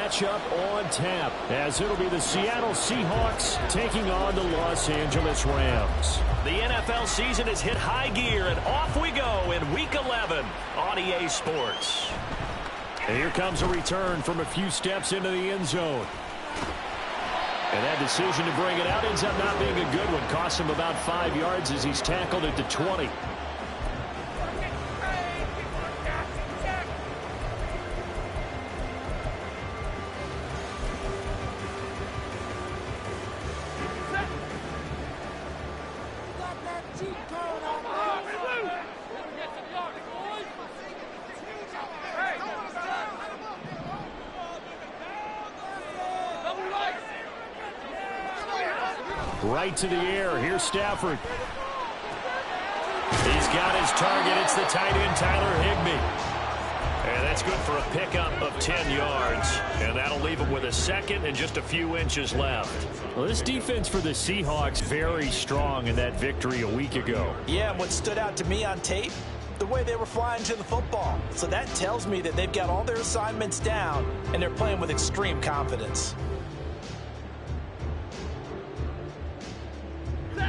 matchup on tap, as it'll be the Seattle Seahawks taking on the Los Angeles Rams. The NFL season has hit high gear, and off we go in Week 11 on EA Sports. And here comes a return from a few steps into the end zone. And that decision to bring it out ends up not being a good one. Costs him about 5 yards as he's tackled at the 20. Right to the air. Here's Stafford. He's got his target. It's the tight end, Tyler Higbee. And that's good for a pickup of 10 yards. And that'll leave him with a second and just a few inches left. Well, this defense for the Seahawks very strong in that victory a week ago. Yeah, and what stood out to me on tape, the way they were flying to the football. So that tells me that they've got all their assignments down, and they're playing with extreme confidence.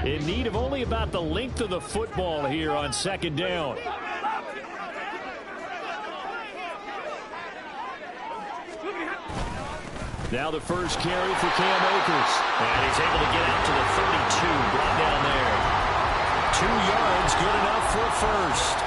In need of only about the length of the football here on second down. Now the first carry for Cam Akers. And he's able to get out to the 32, brought down there. 2 yards, good enough for a first.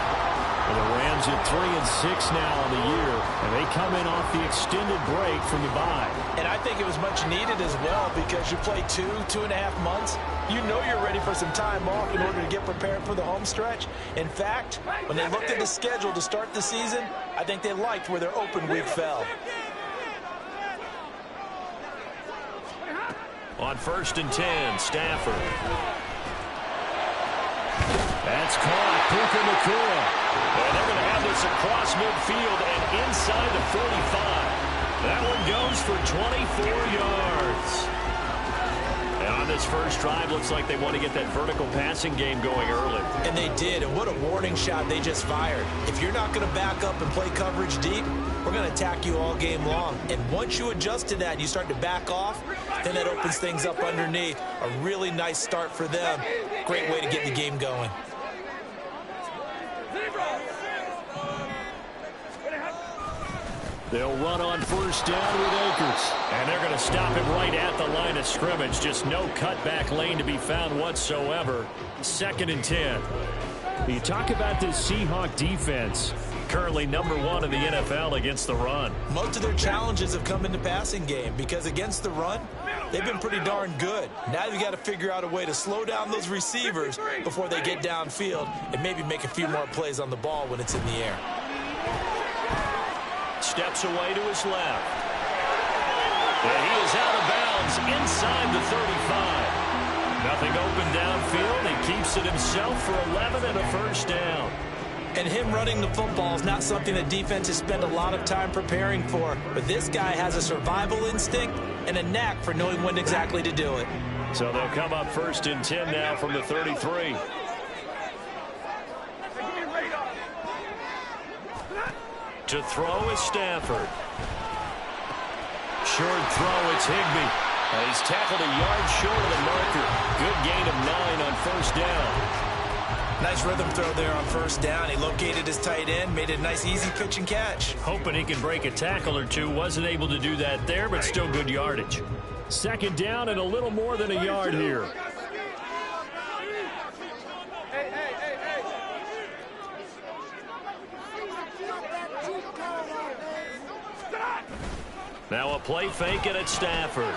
And the Rams at 3-6 now on the year, and they come in off the extended break from the bye. And I think it was much needed as well, because you play 2.5 months. You know you're ready for some time off in order to get prepared for the home stretch. In fact, when they looked at the schedule to start the season, I think they liked where their open week fell. On 1st and 10, Stafford. That's caught. Puka Nacua. And they're going to have this across midfield and inside the 45. That one goes for 24 yards. And on this first drive, looks like they want to get that vertical passing game going early. And they did, and what a warning shot they just fired. If you're not going to back up and play coverage deep, we're going to attack you all game long. And once you adjust to that and you start to back off, then that opens things up underneath. A really nice start for them. Great way to get the game going. They'll run on first down with Akers. And they're going to stop him right at the line of scrimmage. Just no cutback lane to be found whatsoever. 2nd and 10. You talk about this Seahawk defense. Currently #1 in the NFL against the run. Most of their challenges have come in the passing game, because against the run, they've been pretty darn good. Now you've got to figure out a way to slow down those receivers before they get downfield and maybe make a few more plays on the ball when it's in the air. Steps away to his left. And he is out of bounds inside the 35. Nothing open downfield. He keeps it himself for 11 and a first down. And him running the football is not something that defenses spend a lot of time preparing for. But this guy has a survival instinct and a knack for knowing when exactly to do it. So they'll come up 1st and 10 now from the 33. To throw is Stafford. Short throw, it's Higbee. He's tackled a yard short of the marker. Good gain of 9 on first down. Nice rhythm throw there on first down. He located his tight end, made it a nice easy pitch and catch. Hoping he can break a tackle or two. Wasn't able to do that there, but still good yardage. 2nd down and a little more than a yard here. Now a play fake it at Stafford.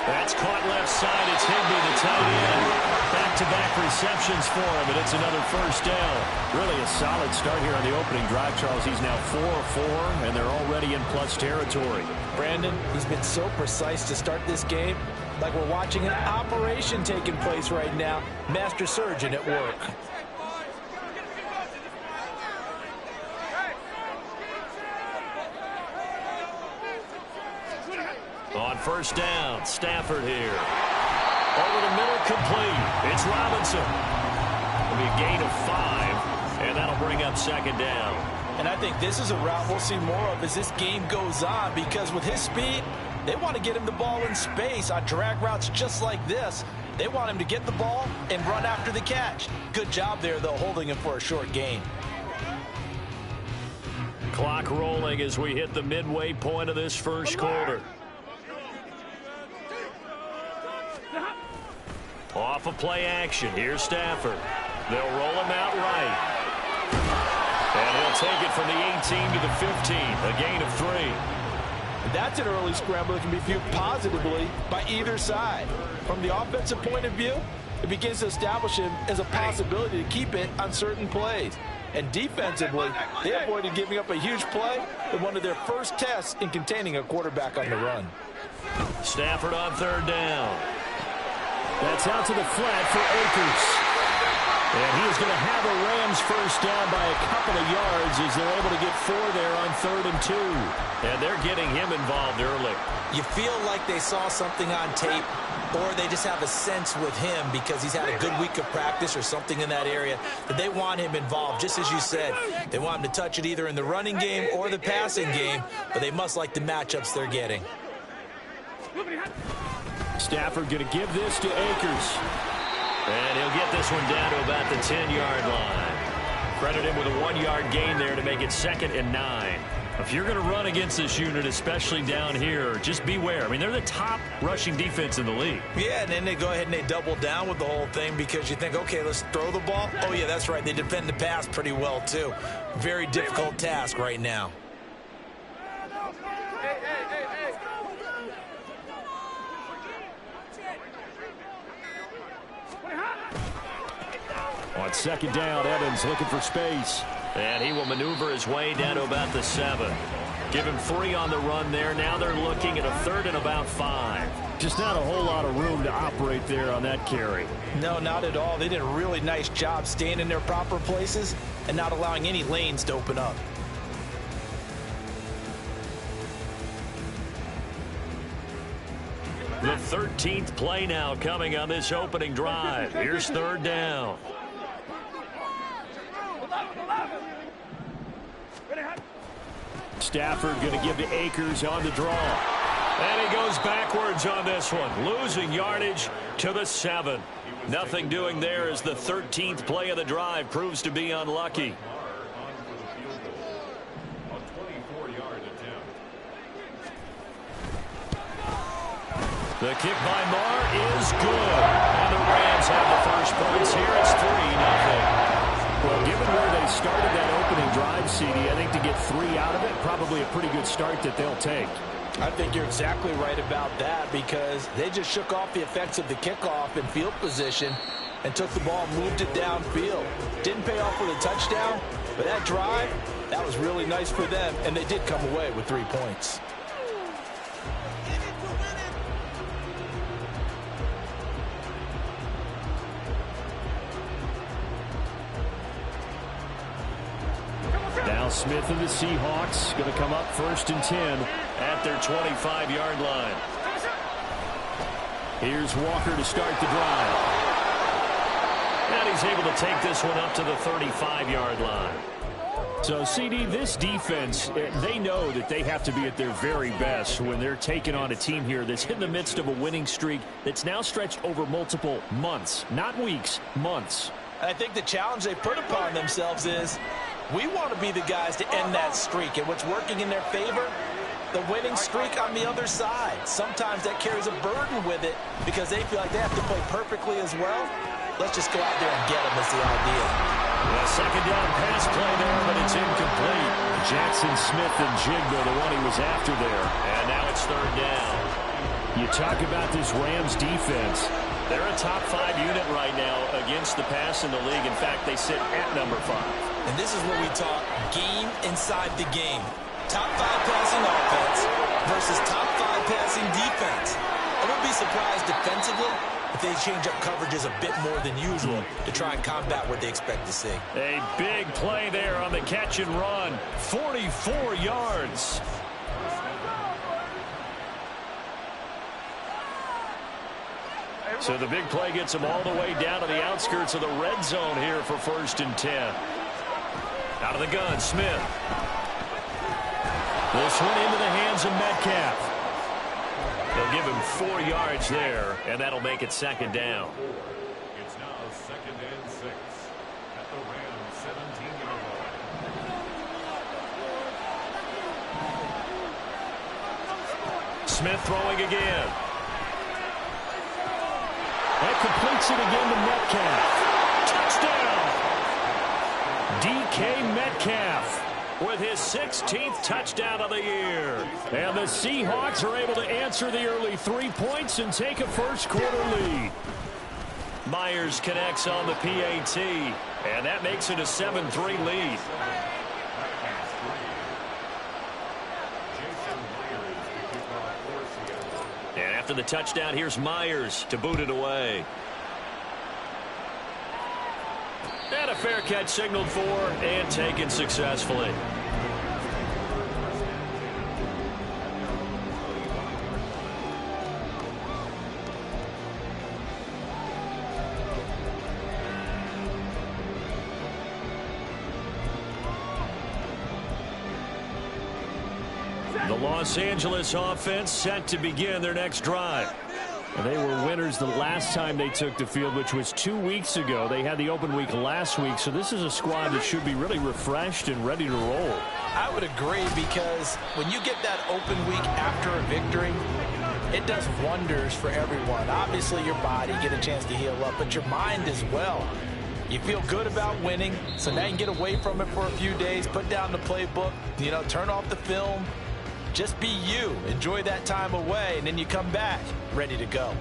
That's caught left side. It's Higbee, the tight end. Back-to-back receptions for him, and it's another first down. Really a solid start here on the opening drive, Charles. He's now 4 of 4, and they're already in plus territory. Brandon, he's been so precise to start this game, like we're watching an operation taking place right now. Master surgeon at work. On first down, Stafford here. Over the middle, complete. It's Robinson. It'll be a gain of 5, and that'll bring up 2nd down. And I think this is a route we'll see more of as this game goes on, because with his speed, they want to get him the ball in space on drag routes just like this. They want him to get the ball and run after the catch. Good job there, though, holding him for a short gain. Clock rolling as we hit the midway point of this first quarter. Off of play action. Here's Stafford. They'll roll him out right. And he'll take it from the 18 to the 15. A gain of 3. That's an early scramble that can be viewed positively by either side. From the offensive point of view, it begins to establish him as a possibility to keep it on certain plays. And defensively, they avoided giving up a huge play in one of their first tests in containing a quarterback on the run. Stafford on third down. That's out to the flat for Akers. And he is going to have a Rams first down by a couple of yards as they're able to get 4 there on 3rd and 2. And they're getting him involved early. You feel like they saw something on tape, or they just have a sense with him because he's had a good week of practice or something in that area that they want him involved, just as you said. They want him to touch it either in the running game or the passing game, but they must like the matchups they're getting. Stafford going to give this to Akers. And he'll get this one down to about the 10-yard line. Credit him with a 1-yard gain there to make it 2nd and 9. If you're going to run against this unit, especially down here, just beware. I mean, they're the top rushing defense in the league. Yeah, and then they go ahead and they double down with the whole thing because you think, okay, let's throw the ball. Oh, yeah, that's right. They defend the pass pretty well, too. Very difficult task right now. On 2nd down, Evans looking for space. And he will maneuver his way down to about the 7. Give him 3 on the run there. Now they're looking at a 3rd and about 5. Just not a whole lot of room to operate there on that carry. No, not at all. They did a really nice job staying in their proper places and not allowing any lanes to open up. The 13th play now coming on this opening drive. Here's 3rd down. Stafford going to give to Akers on the draw. And he goes backwards on this one, losing yardage to the 7. Nothing doing there as the 13th play of the drive proves to be unlucky. The kick by Marr is good. And the Rams have the first points here. It's 3-0. Well, given where they started that opening drive, CD, I think to get 3 out of it, probably a pretty good start that they'll take. I think you're exactly right about that because they just shook off the effects of the kickoff in field position and took the ball and moved it downfield. Didn't pay off with a touchdown, but that drive, that was really nice for them, and they did come away with 3 points. Now Smith and the Seahawks going to come up 1st and 10 at their 25-yard line. Here's Walker to start the drive. And he's able to take this one up to the 35-yard line. So, CD, this defense, they know that they have to be at their very best when they're taking on a team here that's in the midst of a winning streak that's now stretched over multiple months, not weeks, months. And I think the challenge they put upon themselves is we want to be the guys to end that streak. And what's working in their favor? The winning streak on the other side. Sometimes that carries a burden with it because they feel like they have to play perfectly as well. Let's just go out there and get them is the idea. A 2nd down pass play there, but it's incomplete. Jackson Smith and Jigba, the one he was after there. And now it's 3rd down. You talk about this Rams defense. They're a top 5 unit right now against the pass in the league. In fact, they sit at number 5. And this is where we talk game inside the game. Top 5 passing offense versus top 5 passing defense. I wouldn't be surprised defensively if they change up coverages a bit more than usual to try and combat what they expect to see. A big play there on the catch and run. 44 yards. So the big play gets them all the way down to the outskirts of the red zone here for 1st and 10. Out of the gun, Smith. This one into the hands of Metcalf. They'll give him 4 yards there, and that'll make it second down. It's now 2nd and 6 at the Rams 17-yard line. Smith throwing again. That completes it again to Metcalf. Touchdown! DK Metcalf with his 16th touchdown of the year. And the Seahawks are able to answer the early 3 points and take a first-quarter lead. Myers connects on the PAT, and that makes it a 7-3 lead. And after the touchdown, here's Myers to boot it away. And a fair catch signaled for and taken successfully. The Los Angeles offense set to begin their next drive. And they were winners the last time they took the field, which was 2 weeks ago. They had the open week last week, so this is a squad that should be really refreshed and ready to roll. I would agree, because when you get that open week after a victory, it does wonders for everyone. Obviously, your body, get a chance to heal up, but your mind as well. You feel good about winning, so now you can get away from it for a few days, put down the playbook, turn off the film. Just be you. Enjoy that time away, and then you come back ready to go.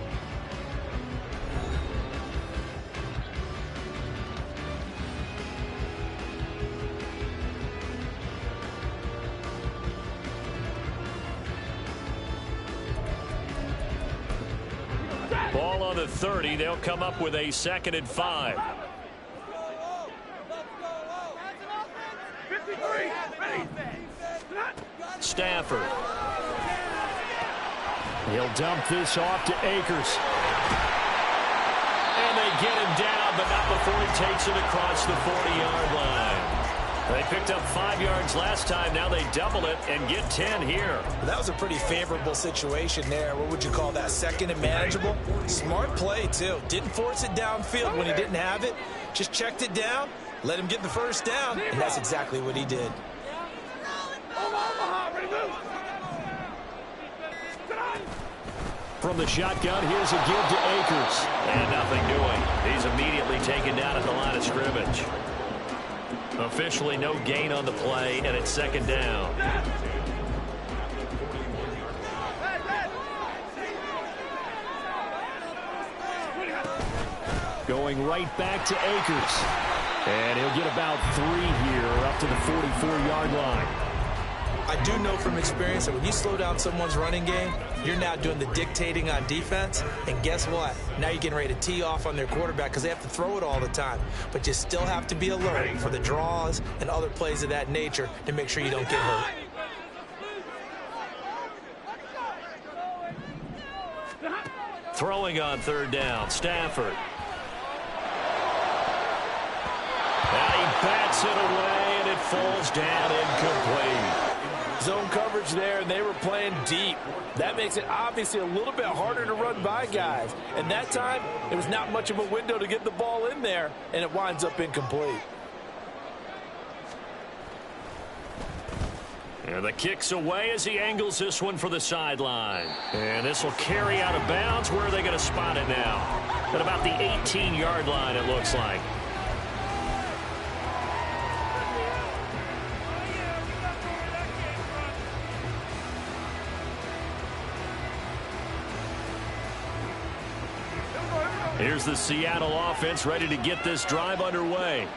Ball on the 30. They'll come up with a 2nd and 5. Stafford. He'll dump this off to Akers. And they get him down, but not before he takes it across the 40-yard line. They picked up 5 yards last time. Now they double it and get 10 here. That was a pretty favorable situation there. What would you call that? 2nd and manageable? Smart play, too. Didn't force it downfield when he didn't have it. Just checked it down, let him get the first down, and that's exactly what he did. From the shotgun, here's a give to Akers. And nothing doing. He's immediately taken down at the line of scrimmage. Officially no gain on the play, and it's 2nd down. Going right back to Akers. And he'll get about 3 here up to the 44-yard line. I do know from experience that when you slow down someone's running game, you're now doing the dictating on defense. And guess what? Now you're getting ready to tee off on their quarterback because they have to throw it all the time. But you still have to be alert for the draws and other plays of that nature to make sure you don't get hurt. Throwing on 3rd down, Stafford. Now he bats it away, and it falls down incomplete. Zone coverage there, and they were playing deep. That makes it obviously a little bit harder to run by guys. And that time, it was not much of a window to get the ball in there, and it winds up incomplete. And the kick's away as he angles this one for the sideline. And this will carry out of bounds. Where are they going to spot it now? At about the 18-yard line, it looks like. Here's the Seattle offense ready to get this drive underway.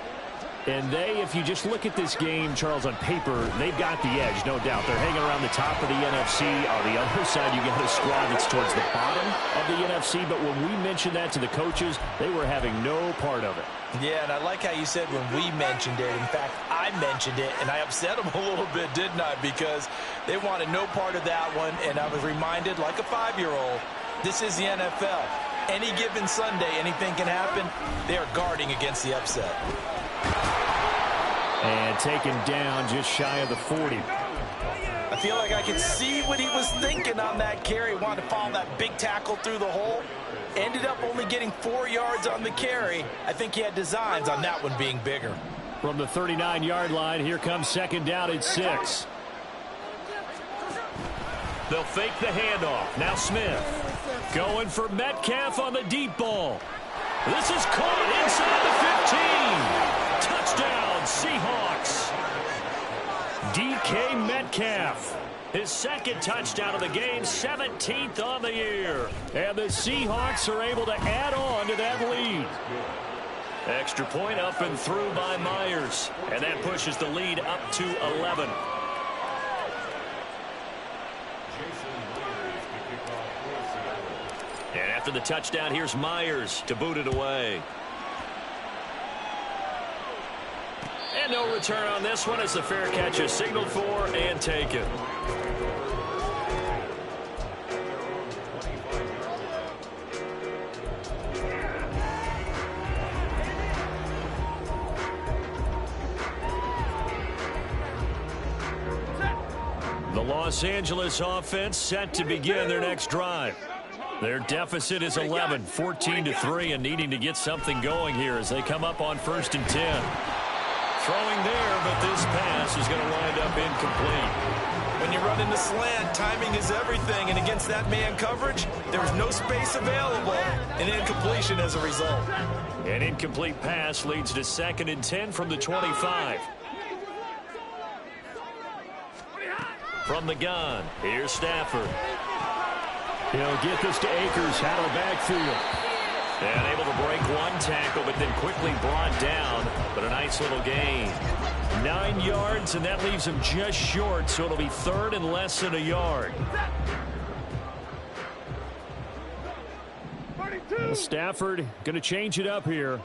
And they, if you just look at this game, Charles, on paper, they've got the edge, no doubt. They're hanging around the top of the NFC. On the other side, you got a squad that's towards the bottom of the NFC. But when we mentioned that to the coaches, they were having no part of it. Yeah, and I like how you said when we mentioned it. In fact, I mentioned it, and I upset them a little bit, didn't I? Because they wanted no part of that one, and I was reminded, like a 5-year-old, this is the NFL. Any given Sunday, anything can happen. They are guarding against the upset. And taken down just shy of the 40. I feel like I could see what he was thinking on that carry. Wanted to follow that big tackle through the hole. Ended up only getting 4 yards on the carry. I think he had designs on that one being bigger. From the 39-yard line, here comes second down at 6. They'll fake the handoff. Now Smith. Going for Metcalf on the deep ball. This is caught inside the 15. Touchdown, Seahawks. DK Metcalf. His second touchdown of the game, 17th on the year. And the Seahawks are able to add on to that lead. Extra point up and through by Myers. And that pushes the lead up to 11. And after the touchdown, here's Myers to boot it away. And no return on this one as the fair catch is signaled for and taken. The Los Angeles offense set to begin their next drive. Their deficit is 11, 14-3, and needing to get something going here as they come up on 1st and 10. Throwing there, but this pass is going to wind up incomplete. When you run in the slant, timing is everything, and against that man coverage, there's no space available, and incompletion as a result. An incomplete pass leads to 2nd and 10 from the 25. From the gun, here's Stafford. He'll get this to Akers out of the backfield. And able to break one tackle, but then quickly brought down. But a nice little gain. 9 yards, and that leaves him just short, so it'll be 3rd and less than a yard. Well, Stafford going to change it up here.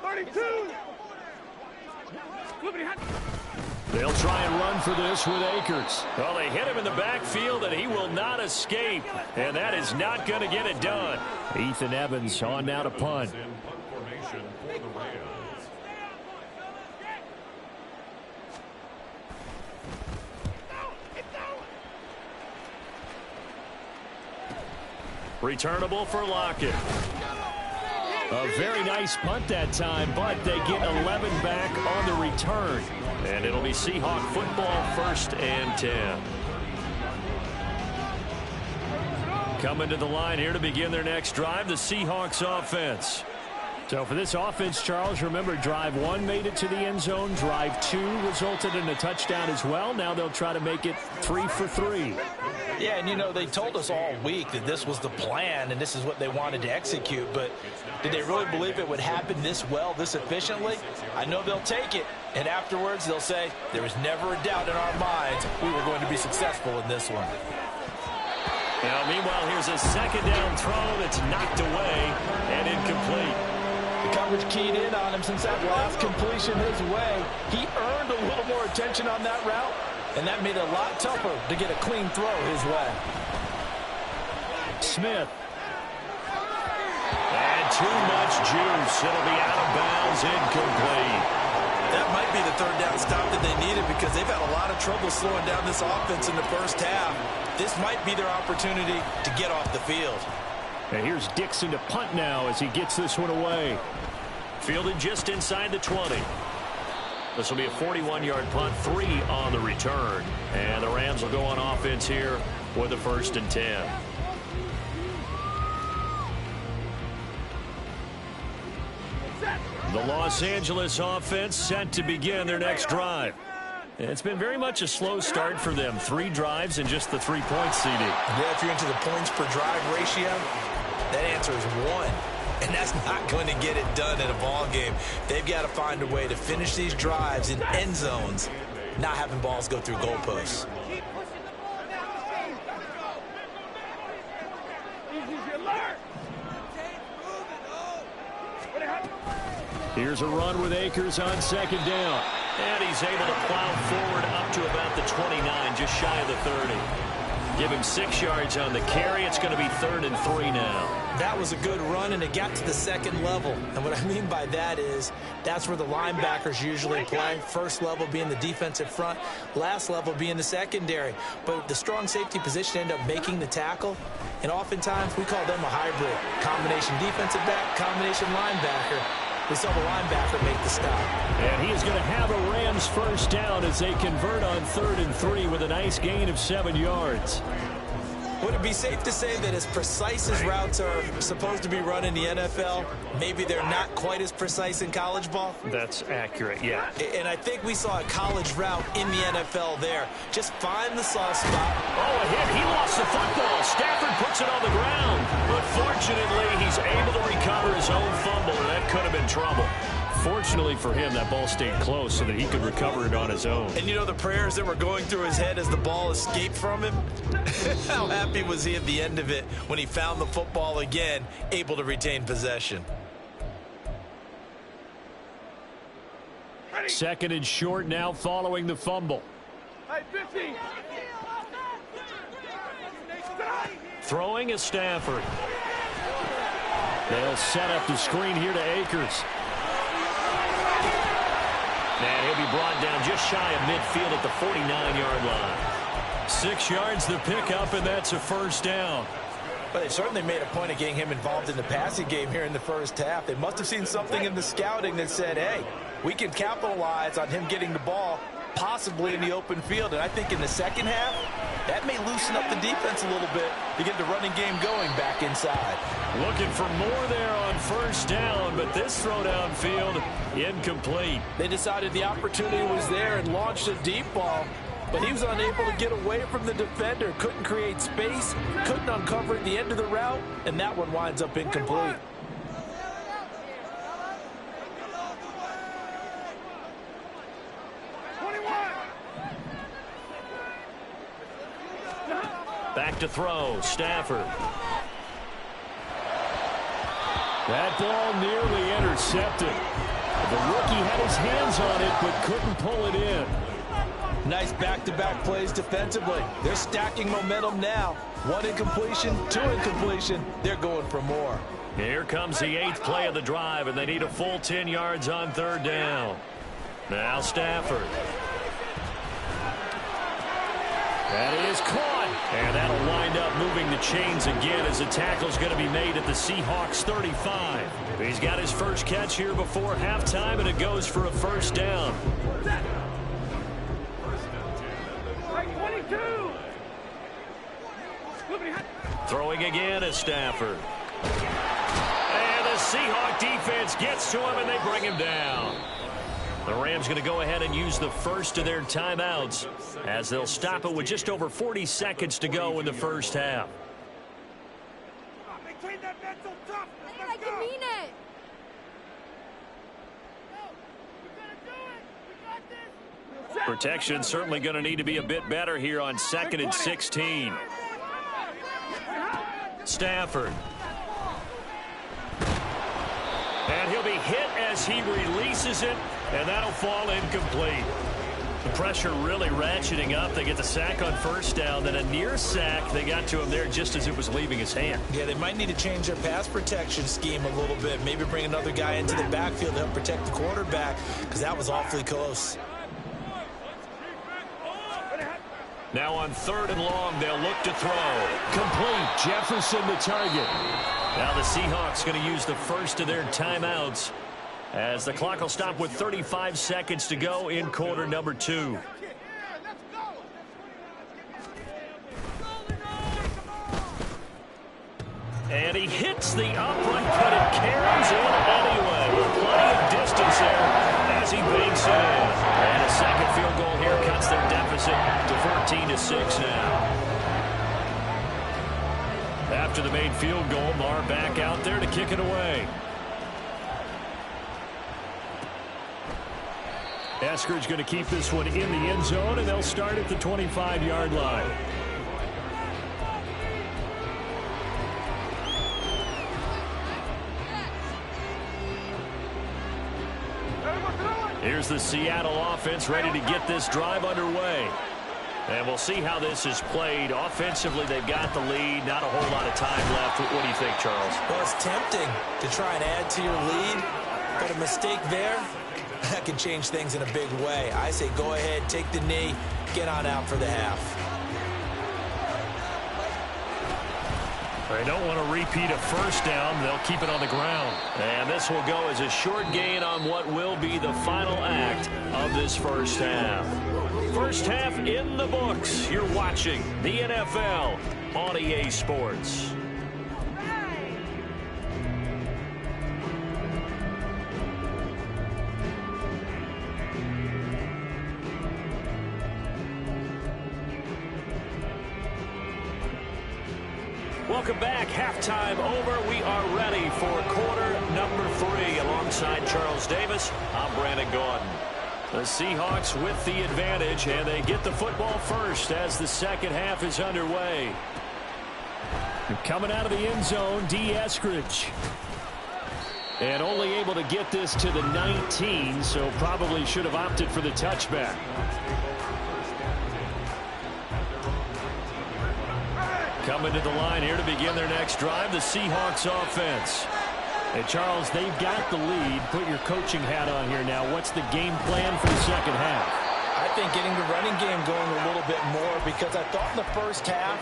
They'll try and run for this with Akers. Well, they hit him in the backfield, and he will not escape. And that is not going to get it done. Ethan Evans on now to punt. Returnable for Lockett. A very nice punt that time, but they get 11 back on the return. And it'll be Seahawk football, 1st and 10. Coming to the line here to begin their next drive, the Seahawks offense. So for this offense, Charles, remember, drive 1 made it to the end zone. Drive 2 resulted in a touchdown as well. Now they'll try to make it 3 for 3. Yeah, and you know, they told us all week that this was the plan and this is what they wanted to execute, but did they really believe it would happen this well, this efficiently? I know they'll take it, and afterwards they'll say, there was never a doubt in our minds we were going to be successful in this one. Now, meanwhile, here's a 2nd down throw that's knocked away and incomplete. The coverage keyed in on him since that last completion his way. He earned a little more attention on that route, and that made it a lot tougher to get a clean throw his way. Smith. And too much juice. It'll be out of bounds, incomplete. That might be the 3rd down stop that they needed because they've had a lot of trouble slowing down this offense in the first half. This might be their opportunity to get off the field. And here's Dixon to punt now as he gets this one away. Fielded just inside the 20. This will be a 41-yard punt, 3 on the return. And the Rams will go on offense here with the 1st and 10. The Los Angeles offense set to begin their next drive. It's been very much a slow start for them. 3 drives and just the 3 points, CD. Yeah, if you're into the points per drive ratio, that answer is 1. And that's not going to get it done in a ball game. They've got to find a way to finish these drives in end zones, not having balls go through goalposts. Here's a run with Akers on 2nd down. And he's able to plow forward up to about the 29, just shy of the 30. Give him 6 yards on the carry. It's going to be 3rd and 3 now. That was a good run, and it got to the second level. And what I mean by that is that's where the linebackers usually play. First level being the defensive front, last level being the secondary. But the strong safety position ended up making the tackle, and oftentimes we call them a hybrid. Combination defensive back, combination linebacker. We saw the linebacker make the stop. And he is going to have a Rams first down as they convert on 3rd and 3 with a nice gain of 7 yards. Would it be safe to say that as precise as routes are supposed to be run in the NFL, maybe they're not quite as precise in college ball? That's accurate, yeah. And I think we saw a college route in the NFL there. Just find the soft spot. Oh, a hit. He lost the football. Stafford puts it on the ground. But fortunately, he's able to recover his own fumble, and that could have been trouble. Fortunately for him, that ball stayed close so that he could recover it on his own. And you know the prayers that were going through his head as the ball escaped from him? How happy was he at the end of it when he found the football again, able to retain possession? 2nd and short now following the fumble. Throwing is Stafford. They'll set up the screen here to Akers. And he'll be brought down just shy of midfield at the 49-yard line. 6 yards the pickup, and that's a first down. But they certainly made a point of getting him involved in the passing game here in the first half. They must have seen something in the scouting that said, hey, we can capitalize on him getting the ball possibly in the open field. And I think in the second half, that may loosen up the defense a little bit to get the running game going back inside. Looking for more there on first down, but this throw downfield incomplete. They decided the opportunity was there and launched a deep ball, but he was unable to get away from the defender. Couldn't create space, couldn't uncover at the end of the route, and that one winds up incomplete. Back to throw, Stafford. That ball nearly intercepted. The rookie had his hands on it but couldn't pull it in. Nice back-to-back plays defensively. They're stacking momentum now. 1 incompletion, 2 incompletion. They're going for more. Here comes the 8th play of the drive, and they need a full 10 yards on 3rd down. Now Stafford. That is caught. And that'll wind up moving the chains again as the tackle's going to be made at the Seahawks 35. He's got his first catch here before halftime, and it goes for a first down. Throwing again is Stafford. And the Seahawk defense gets to him, and they bring him down. The Rams going to go ahead and use the first of their timeouts as they'll stop it with just over 40 seconds to go in the first half. Maintain that mental toughness. I can mean it. Protection certainly going to need to be a bit better here on 2nd and 16. Stafford. And he'll be hit as he releases it, and that'll fall incomplete. The pressure really ratcheting up. They get the sack on first down, then a near sack. They got to him there just as it was leaving his hand. Yeah, they might need to change their pass protection scheme a little bit. Maybe bring another guy into the backfield to help protect the quarterback, because that was awfully close. Now on 3rd and long, they'll look to throw. Complete. Jefferson the target. Now the Seahawks going to use the first of their timeouts as the clock will stop with 35 seconds to go in quarter number 2. And he hits the upright, but it carries in anyway with plenty of distance there as he banks it in. And a second field goal here cuts their deficit to 14-6 now. After the made field goal, Marr back out there to kick it away. Eskridge going to keep this one in the end zone, and they'll start at the 25-yard line. Here's the Seattle offense ready to get this drive underway. And we'll see how this is played. Offensively, they've got the lead. Not a whole lot of time left. What do you think, Charles? Well, it's tempting to try and add to your lead, but a mistake there, that can change things in a big way. I say go ahead, take the knee, get on out for the half. They don't want to repeat a first down. They'll keep it on the ground. And this will go as a short gain on what will be the final act of this first half. First half in the books. You're watching the NFL on EA Sports. Welcome back. Halftime over. We are ready for quarter number 3. Alongside Charles Davis, I'm Brandon Gordon. The Seahawks with the advantage, and they get the football first as the second half is underway. Coming out of the end zone, D. Eskridge. And only able to get this to the 19, so probably should have opted for the touchback. Coming to the line here to begin their next drive, the Seahawks offense. And Charles, they've got the lead. Put your coaching hat on here now. What's the game plan for the second half? I think getting the running game going a little bit more, because I thought in the first half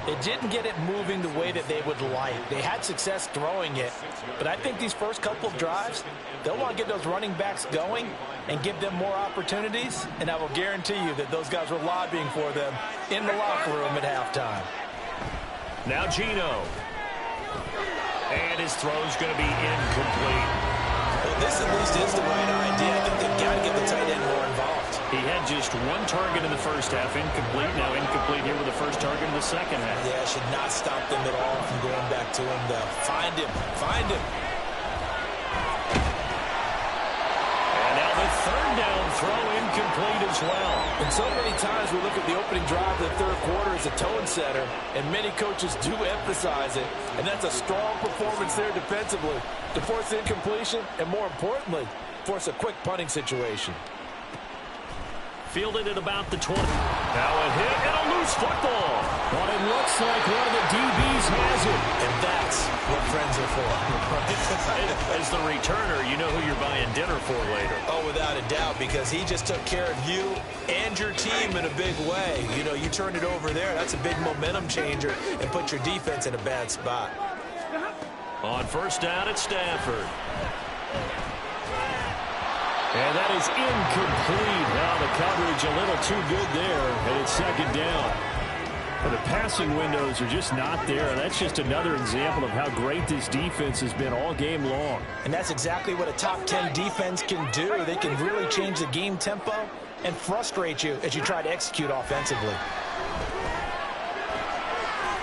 it didn't get it moving the way that they would like. They had success throwing it, but I think these first couple of drives, they'll want to get those running backs going and give them more opportunities, and I will guarantee you that those guys were lobbying for them in the locker room at halftime. Now Gino. And his throw's going to be incomplete. Well, this at least is the right idea. I think they've got to get the tight end more involved. He had just one target in the first half, incomplete. Now incomplete here with the first target in the second half. Yeah, should not stop them at all from going back to him, though. Find him. Find him. And now the third down throw incomplete as well. And so many times we look at the opening drive of the third quarter as a tone setter, and many coaches do emphasize it. And that's a strong performance there defensively to force incompletion and, more importantly, force a quick punting situation. Fielded at about the 20. Now a hit and a loose football. But it looks like one of the DBs has it. And that's what friends are for. As the returner, you know who you're buying dinner for later. Oh, without a doubt, because he just took care of you and your team in a big way. You know, you turned it over there. That's a big momentum changer and put your defense in a bad spot. On first down at Stafford. And that is incomplete. Now the coverage a little too good there, and it's second down. Well, the passing windows are just not there. That's just another example of how great this defense has been all game long. And that's exactly what a top 10 defense can do. They can really change the game tempo and frustrate you as you try to execute offensively.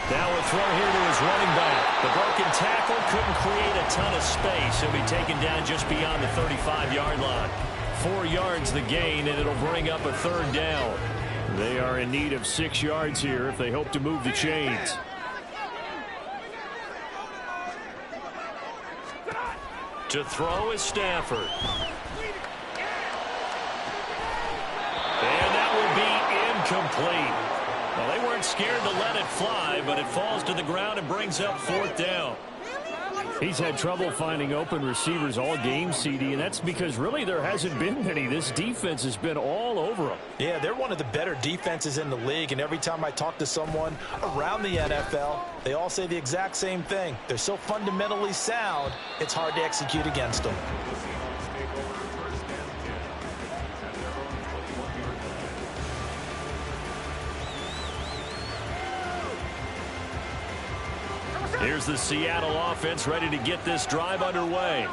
Now a throw here to his running back. The broken tackle couldn't create a ton of space. He'll be taken down just beyond the 35-yard line. 4 yards the gain, and it'll bring up a third down. They are in need of 6 yards here if they hope to move the chains. To throw is Stafford. And that will be incomplete. Well, they weren't scared to let it fly, but it falls to the ground and brings up fourth down. He's had trouble finding open receivers all game, CD, and that's because really there hasn't been many. This defense has been all over them. Yeah, they're one of the better defenses in the league, and every time I talk to someone around the NFL, they all say the exact same thing. They're so fundamentally sound, it's hard to execute against them. Here's the Seattle offense ready to get this drive underway.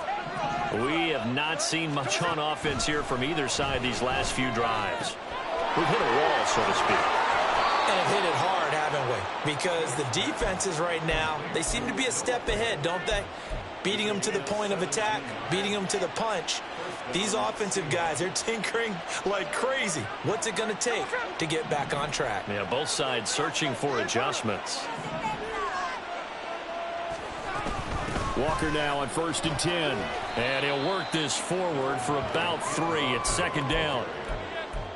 We have not seen much on offense here from either side these last few drives. We've hit a wall, so to speak. And have hit it hard, haven't we? Because the defenses right now, they seem to be a step ahead, don't they? Beating them to the point of attack, beating them to the punch. These offensive guys, they're tinkering like crazy. What's it going to take to get back on track? Yeah, both sides searching for adjustments. Walker now on 1st and 10. And he'll work this forward for about 3 at second down.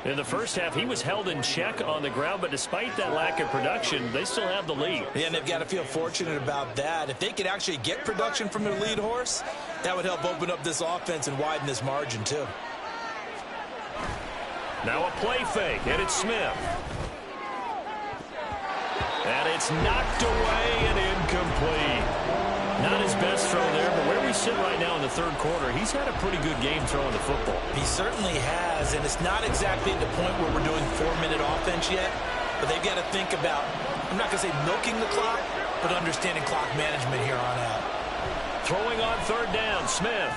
In the first half, he was held in check on the ground, but despite that lack of production, they still have the lead. Yeah, and they've got to feel fortunate about that. If they could actually get production from their lead horse, that would help open up this offense and widen this margin, too. Now a play fake, and it's Smith. And it's knocked away and incomplete. Not his best throw there, but where we sit right now in the third quarter, he's had a pretty good game throwing the football. He certainly has, and it's not exactly at the point where we're doing 4-minute offense yet, but they've got to think about, I'm not going to say milking the clock, but understanding clock management here on out. Throwing on third down, Smith.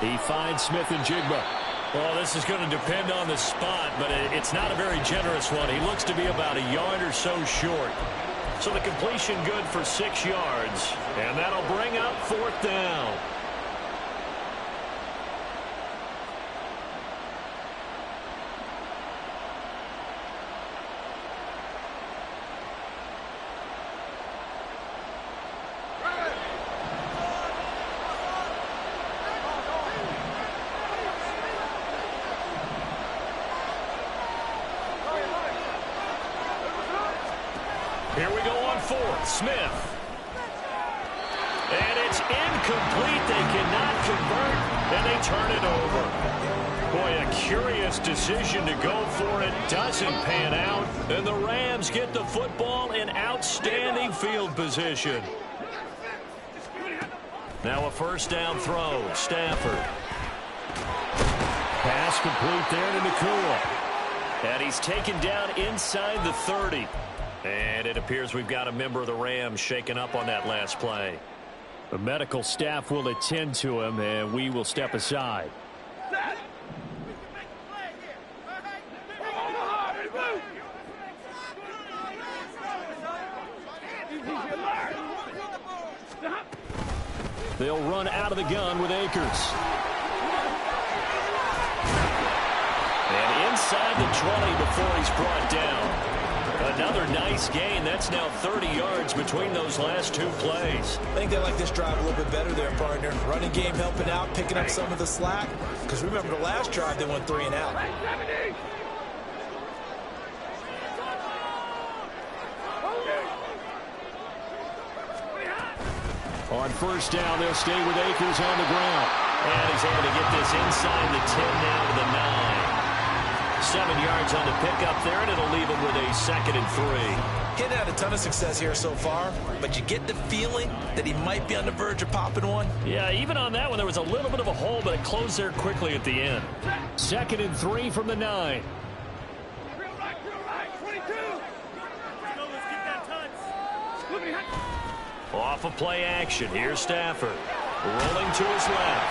He finds Smith and Jigba. Well, this is going to depend on the spot, but it's not a very generous one. He looks to be about a yard or so short. So the completion good for 6 yards, and that'll bring up fourth down. Here we go on fourth. Smith. And it's incomplete. They cannot convert, and they turn it over. Boy, a curious decision to go for it. Doesn't pan out, and the Rams get the football in outstanding field position. Now a first down throw. Stafford. Pass complete there to Nakua. And he's taken down inside the 30. And it appears we've got a member of the Rams shaken up on that last play. The medical staff will attend to him, and we will step aside. They'll run out of the gun with Akers. And inside the 20 before he's brought down. Another nice gain. That's now 30 yards between those last two plays. I think they like this drive a little bit better there, partner. Running game helping out, picking up some of the slack. Because remember, the last drive, they went 3 and out. On first down, they'll stay with Akers on the ground. And he's able to get this inside the 10 now to the 9. 7 yards on the pickup there, and it'll leave him with a 2nd and 3. Getting had a ton of success here so far, but you get the feeling that he might be on the verge of popping one. Yeah, even on that one, there was a little bit of a hole, but it closed there quickly at the end. 2nd and 3 from the 9. Off of play action. Here's Stafford. Rolling to his left.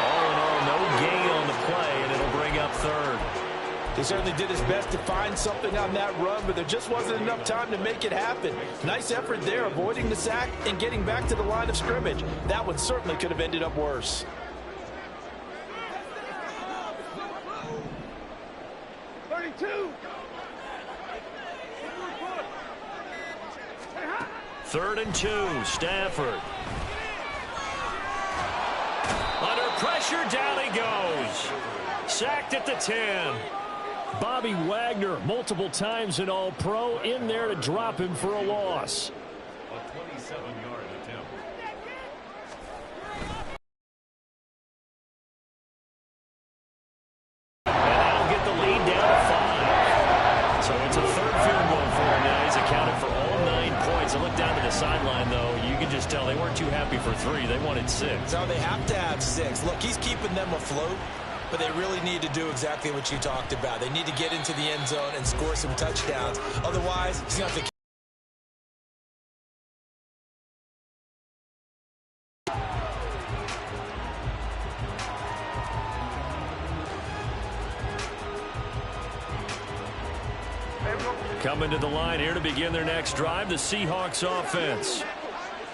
All in all, no gain on the play, and it'll bring up 3rd. He certainly did his best to find something on that run, but there just wasn't enough time to make it happen. Nice effort there, avoiding the sack and getting back to the line of scrimmage. That one certainly could have ended up worse. Third and 2, Stafford. Under pressure, down he goes. Sacked at the 10. Bobby Wagner, multiple times an All-Pro, in there to drop him for a loss. A 27-yard attempt. And that'll get the lead down to 5. So it's a 3rd field goal for him now. He's accounted for all 9 points. I look down to the sideline, though. You can just tell they weren't too happy for 3. They wanted 6. No, they have to have 6. Look, he's keeping them afloat. But they really need to do exactly what you talked about. They need to get into the end zone and score some touchdowns. Otherwise, he's going to have to... Coming to the line here to begin their next drive, the Seahawks offense.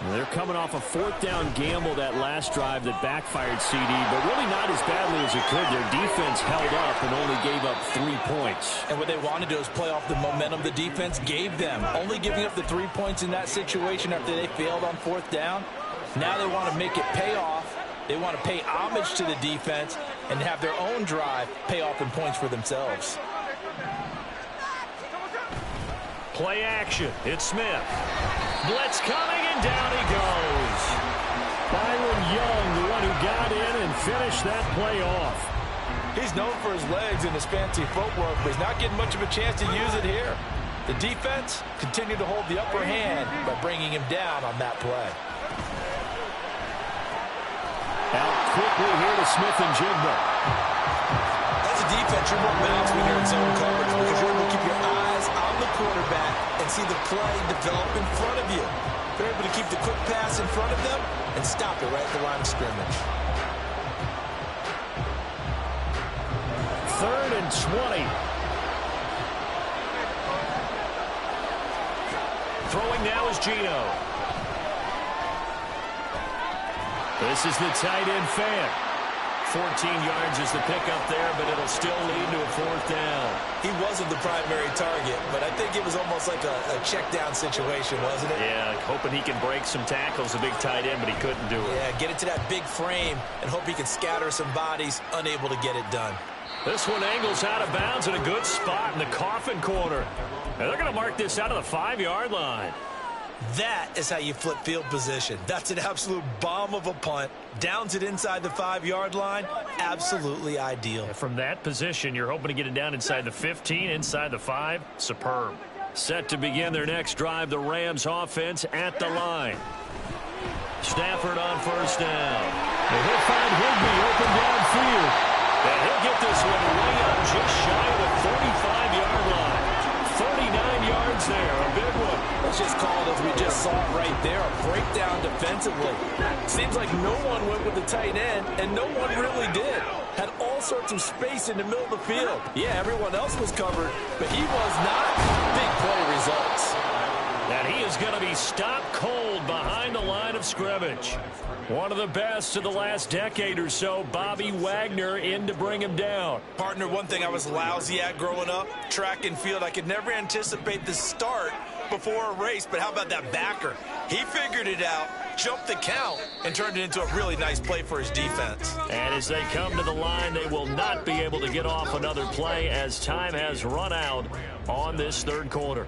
They're coming off a 4th down gamble that last drive that backfired CD, but really not as badly as it could. Their defense held up and only gave up 3 points. And what they want to do is play off the momentum the defense gave them. Only giving up the 3 points in that situation after they failed on 4th down. Now they want to make it pay off They want to pay homage to the defense and have their own drive pay off in points for themselves. Play action. It's Smith. Blitz coming, and down he goes. Byron Young, the one who got in and finished that play off. He's known for his legs and his fancy footwork, but he's not getting much of a chance to use it here. The defense continued to hold the upper hand by bringing him down on that play. Out quickly here to Smith and Jigba. As a defense, you're more balanced when you're in zone coverage because you're able to keep your eyes on the quarterback and see the play develop in front of you. They're able to keep the quick pass in front of them and stop it right at the line of scrimmage. 3rd and 20. Throwing now is Gino. This is the tight end fan. 14 yards is the pickup there, but it'll still lead to a 4th down. He wasn't the primary target, but I think it was almost like a check down situation, wasn't it? Yeah, hoping he can break some tackles, a big tight end, but he couldn't do it. Yeah, get it to that big frame and hope he can scatter some bodies, unable to get it done. This one angles out of bounds in a good spot in the coffin corner. And they're going to mark this out of the 5-yard line. That is how you flip field position. That's an absolute bomb of a punt. Downs it inside the 5-yard line. Absolutely ideal. From that position, you're hoping to get it down inside the 15, inside the 5. Superb. Set to begin their next drive, the Rams offense at the line. Stafford on 1st down. And he'll find Higbee open downfield. And he'll get this one way up just shy of the 45-yard line. 39 yards there, a big one. Let's just call it as we just saw it right there, a breakdown defensively. Seems like no one went with the tight end, and no one really did. Had all sorts of space in the middle of the field. Yeah, everyone else was covered, but he was not. Big play results. And he is going to be stopped cold behind the line of scrimmage. One of the best of the last decade or so, Bobby Wagner in to bring him down. Partner, one thing I was lousy at growing up, track and field, I could never anticipate the start before a race, but how about that backer? He figured it out, jumped the count, and turned it into a really nice play for his defense. And as they come to the line, they will not be able to get off another play as time has run out on this 3rd quarter.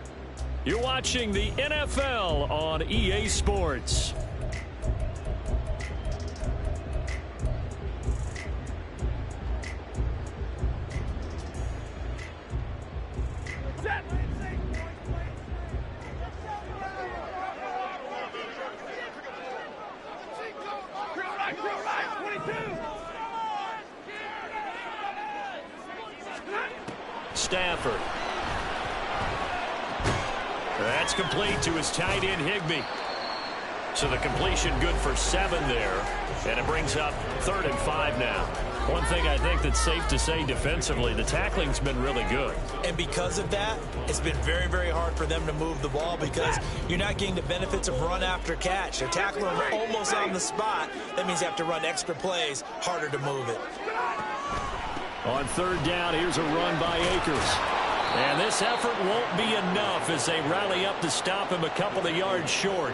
You're watching the NFL on EA Sports. Stafford. That's complete to his tight end, Higbee. So the completion good for 7 there. And it brings up 3rd and 5 now. One thing I think that's safe to say defensively, the tackling's been really good. And because of that, it's been very, very hard for them to move the ball because you're not getting the benefits of run after catch. They're tackling almost on the spot. That means you have to run extra plays, harder to move it. On 3rd down, here's a run by Akers. And this effort won't be enough as they rally up to stop him a couple of yards short.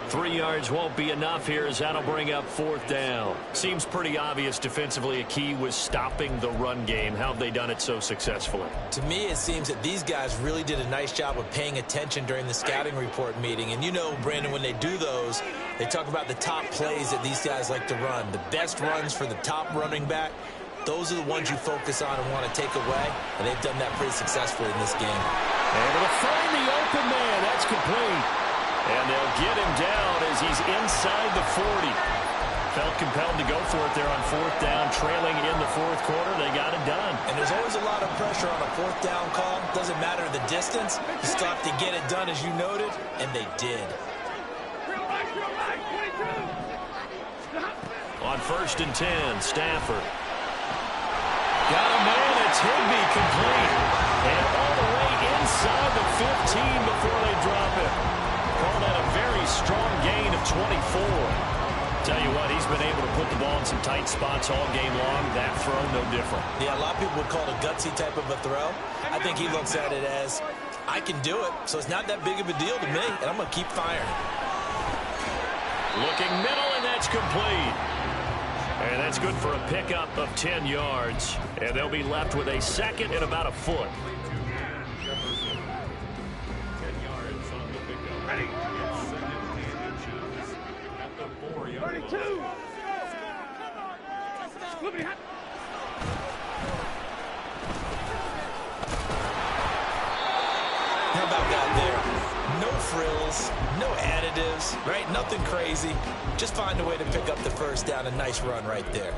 3 yards won't be enough here as that'll bring up 4th down. Seems pretty obvious defensively a key was stopping the run game. How have they done it so successfully? To me, it seems that these guys really did a nice job of paying attention during the scouting report meeting. And you know, Brandon, when they do those, they talk about the top plays that these guys like to run. The best runs for the top running back. Those are the ones you focus on and want to take away, and they've done that pretty successfully in this game. Able to find the open man. That's complete. And they'll get him down as he's inside the 40. Felt compelled to go for it there on 4th down, trailing in the 4th quarter. They got it done. And there's always a lot of pressure on a 4th down call. Doesn't matter the distance. You still have to get it done, as you noted, and they did. On 1st and 10, Stafford. Got a man, it's Higbee, complete. And all the way inside the 15 before they drop it. Call that a very strong gain of 24. Tell you what, he's been able to put the ball in some tight spots all game long. That throw, no different. Yeah, a lot of people would call it a gutsy type of a throw. I think he looks at it as, I can do it, so it's not that big of a deal to me, and I'm going to keep firing. Looking middle, and that's complete. And that's good for a pickup of 10 yards. And they'll be left with a second and about a foot. Ready. 32. How about that there? No frills, no additives, right? Nothing crazy. Just find a way to pick up the first down. A nice run right there.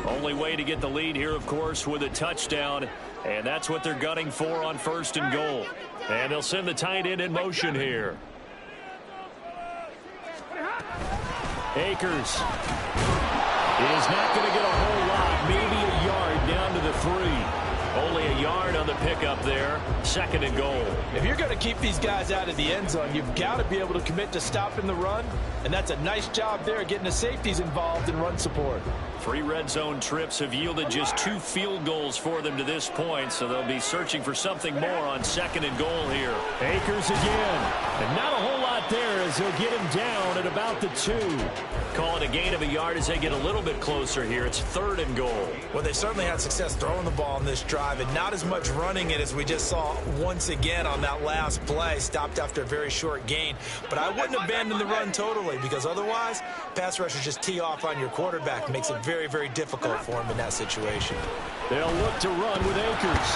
Only way to get the lead here, of course, with a touchdown. And that's what they're gunning for on 1st and goal. And they'll send the tight end in motion here. Akers is not going to get a whole lot, maybe a yard down to the 3. Only a yard on the pickup there. 2nd and goal. If you're going to keep these guys out of the end zone, you've got to be able to commit to stopping the run. And that's a nice job there, getting the safeties involved in run support. 3 red zone trips have yielded just 2 field goals for them to this point, so they'll be searching for something more on 2nd and goal here. Akers again. And not a whole lot there as he'll get him down at about the 2. Call it a gain of a yard as they get a little bit closer here. It's 3rd and goal. Well, they certainly had success throwing the ball on this drive and not as much running it as we just saw once again on that last play. Stopped after a very short gain. But I wouldn't abandon the run totally because otherwise, pass rushers just tee off on your quarterback. It makes it very, very difficult for him in that situation. They'll look to run with Akers.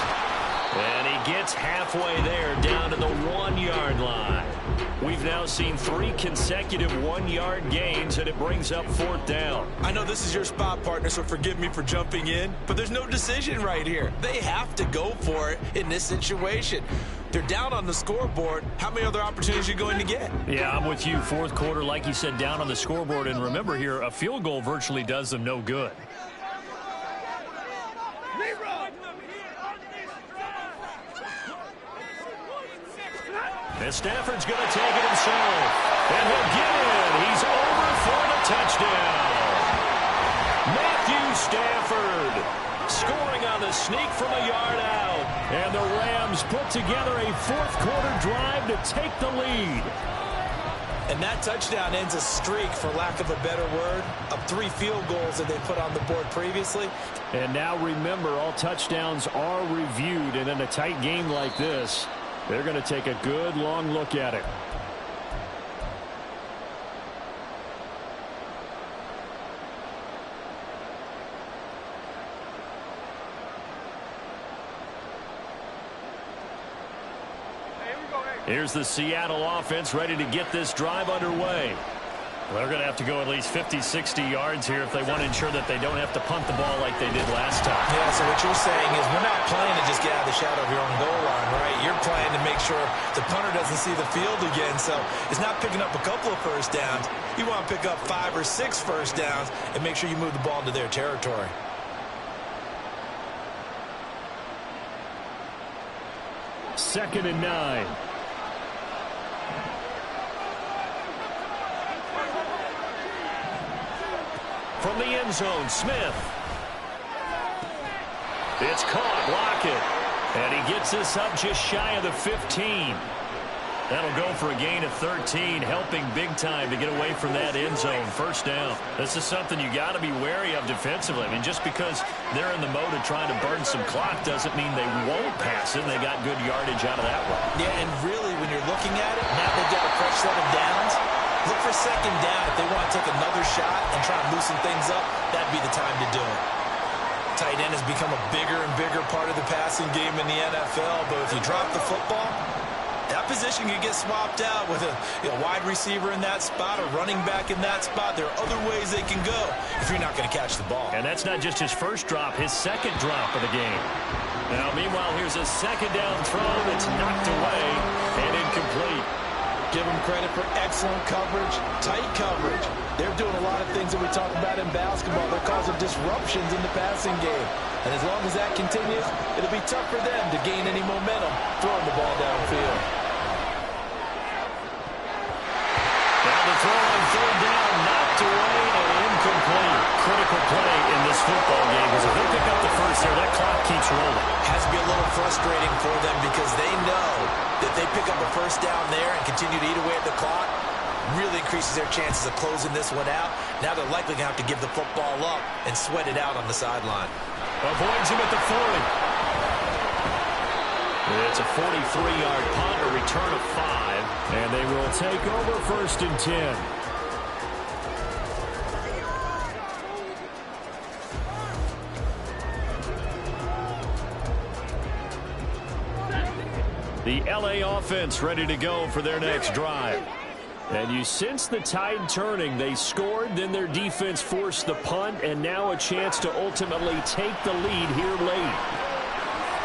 And he gets halfway there down to the 1-yard line. We've now seen 3 consecutive 1-yard gains, and it brings up 4th down. I know this is your spot, partner, so forgive me for jumping in, but there's no decision right here. They have to go for it in this situation. They're down on the scoreboard. How many other opportunities are you going to get? Yeah, I'm with you. 4th quarter, like you said, down on the scoreboard. And remember here, a field goal virtually does them no good. And Stafford's going to take it himself. And he'll get it. He's over for the touchdown. Matthew Stafford scoring on the sneak from a yard out. And the Rams put together a 4th quarter drive to take the lead. And that touchdown ends a streak, for lack of a better word, of 3 field goals that they put on the board previously. And now remember, all touchdowns are reviewed. And in a tight game like this, they're going to take a good long look at it. Here's the Seattle offense ready to get this drive underway. They're going to have to go at least 50, 60 yards here if they want to ensure that they don't have to punt the ball like they did last time. Yeah, so what you're saying is we're not playing to just get out of the shadow of your own goal line, right? You're playing to make sure the punter doesn't see the field again. So it's not picking up a couple of first downs. You want to pick up 5 or 6 first downs and make sure you move the ball into their territory. Second and 9. From the end zone, Smith. It's caught, Lockett. And he gets this up just shy of the 15. That'll go for a gain of 13, helping big time to get away from that end zone. First down. This is something you got to be wary of defensively. I mean, just because they're in the mode of trying to burn some clock doesn't mean they won't pass it. They got good yardage out of that one. Yeah, and really, when you're looking at it, now they've got a fresh set of downs. Look for second down. If they want to take another shot and try and loosen things up, that'd be the time to do it. Tight end has become a bigger and bigger part of the passing game in the NFL, but if you drop the football, that position can get swapped out with a wide receiver in that spot, a running back in that spot. There are other ways they can go if you're not going to catch the ball. And that's not just his first drop, his second drop of the game. Now, meanwhile, here's a second down throw that's knocked away and incomplete. Give them credit for excellent coverage, tight coverage. They're doing a lot of things that we talk about in basketball. They're causing disruptions in the passing game. And as long as that continues, it'll be tough for them to gain any momentum throwing the ball downfield. Now the throw on third down, knocked away and incomplete. Critical play in this football game because if they pick up the first there, that clock keeps rolling. Has to be a little frustrating for them because they know that they pick up a first down there and continue to eat away at the clock, really increases their chances of closing this one out. Now they're likely going to have to give the football up and sweat it out on the sideline. Avoids him at the 40. It's a 43-yard punt, a return of 5. And they will take over 1st and 10. The LA offense ready to go for their next drive. And you sense the tide turning. They scored, then their defense forced the punt, and now a chance to ultimately take the lead here late.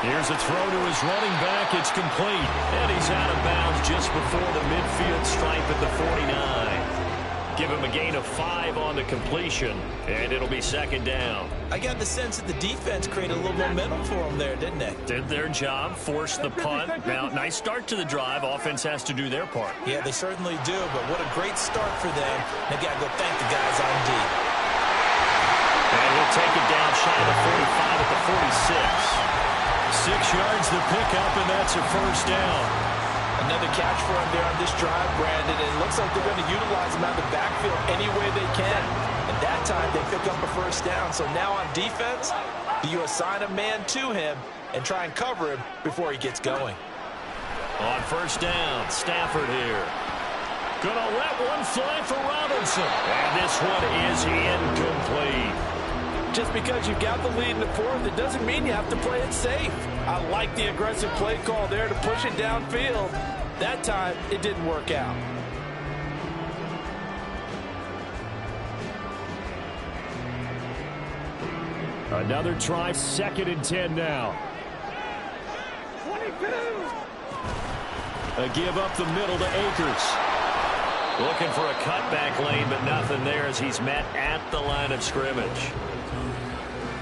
Here's a throw to his running back. It's complete. And he's out of bounds just before the midfield stripe at the 49. Give him a gain of 5 on the completion, and it'll be 2nd down. I got the sense that the defense created a little momentum for them there, didn't they? Did their job, forced the punt. Now, nice start to the drive. Offense has to do their part. Yeah, they certainly do, but what a great start for them. They got to go thank the guys on D. And he'll take it down shy of the 45 at the 46. 6 yards the pickup, and that's a 1st down. Another catch for him there on this drive, Brandon, and it looks like they're going to utilize him out of the backfield any way they can. And that time, they pick up a 1st down. So now on defense, you assign a man to him and try and cover him before he gets going. On 1st down, Stafford here. Gonna let one fly for Robinson. And this one is incomplete. Just because you've got the lead in the 4th, it doesn't mean you have to play it safe. I like the aggressive play call there to push it downfield. That time, it didn't work out. Another try, 2nd and 10 now. 22. A give up the middle to Akers. Looking for a cutback lane, but nothing there as he's met at the line of scrimmage.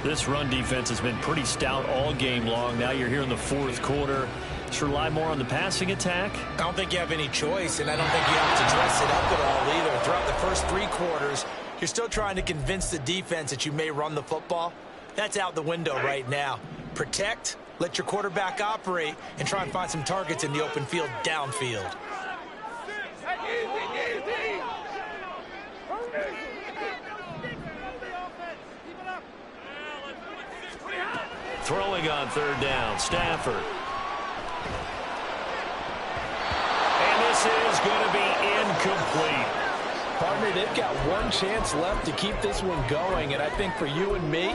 This run defense has been pretty stout all game long. Now you're here in the 4th quarter. Just rely more on the passing attack. I don't think you have any choice, and I don't think you have to dress it up at all either. Throughout the first 3 quarters, you're still trying to convince the defense that you may run the football. That's out the window right now. Protect, let your quarterback operate, and try and find some targets in the open field downfield. Throwing on 3rd down, Stafford. And this is going to be incomplete. Partner, they've got one chance left to keep this one going, and I think for you and me,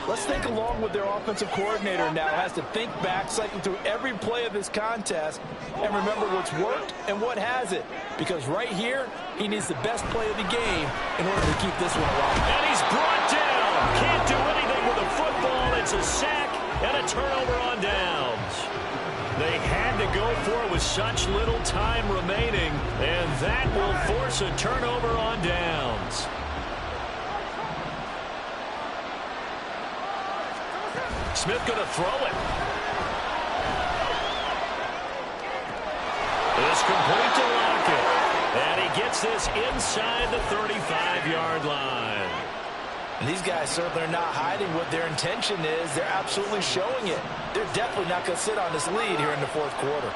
let's think along with their offensive coordinator now. Has to think back, cycle through every play of this contest, and remember what's worked and what hasn't. Because right here, he needs the best play of the game in order to keep this one alive. And he's brought down. Can't do anything with a football. It's a sack and a turnover on downs. They had to go for it with such little time remaining, and that will force a turnover on downs. Smith going to throw it. It's complete to Lockett. And he gets this inside the 35-yard line. And these guys certainly are not hiding what their intention is. They're absolutely showing it. They're definitely not going to sit on this lead here in the 4th quarter.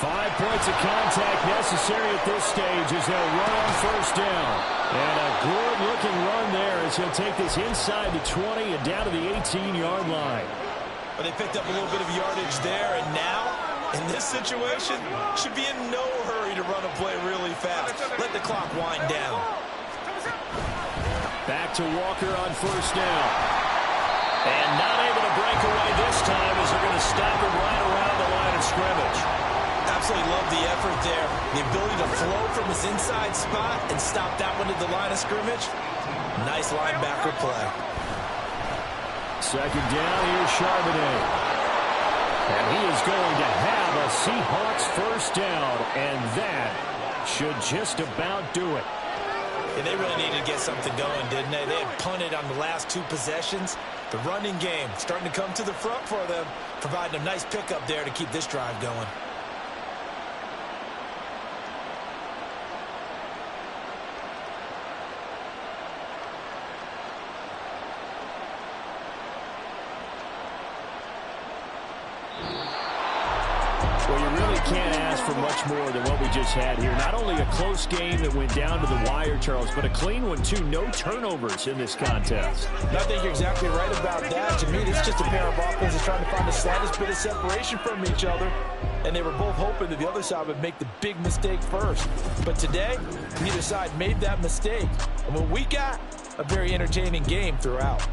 5 points of contact necessary at this stage as they'll run on 1st down. And a good-looking run there as he'll take this inside the 20 and down to the 18-yard line. But they picked up a little bit of yardage there, and now, in this situation, should be in no hurry to run a play really fast. Let the clock wind down. Back to Walker on 1st down. And not able to break away this time as they're going to stop it right around the line of scrimmage. Absolutely love the effort there. The ability to flow from his inside spot and stop that one at the line of scrimmage. Nice linebacker play. 2nd down, here's Charbonnet. And he is going to have a Seahawks 1st down, and that should just about do it. Yeah, they really needed to get something going, didn't they? They had punted on the last 2 possessions. The running game starting to come to the front for them, providing a nice pickup there to keep this drive going. Well, you really can't ask for much more than what we just had here. Not only a close game that went down to the wire, Charles, but a clean one, too. No turnovers in this contest. I think you're exactly right about that. To me, it's just a pair of offenses trying to find the slightest bit of separation from each other, and they were both hoping that the other side would make the big mistake first. But today, neither side made that mistake. And what we got, a very entertaining game throughout.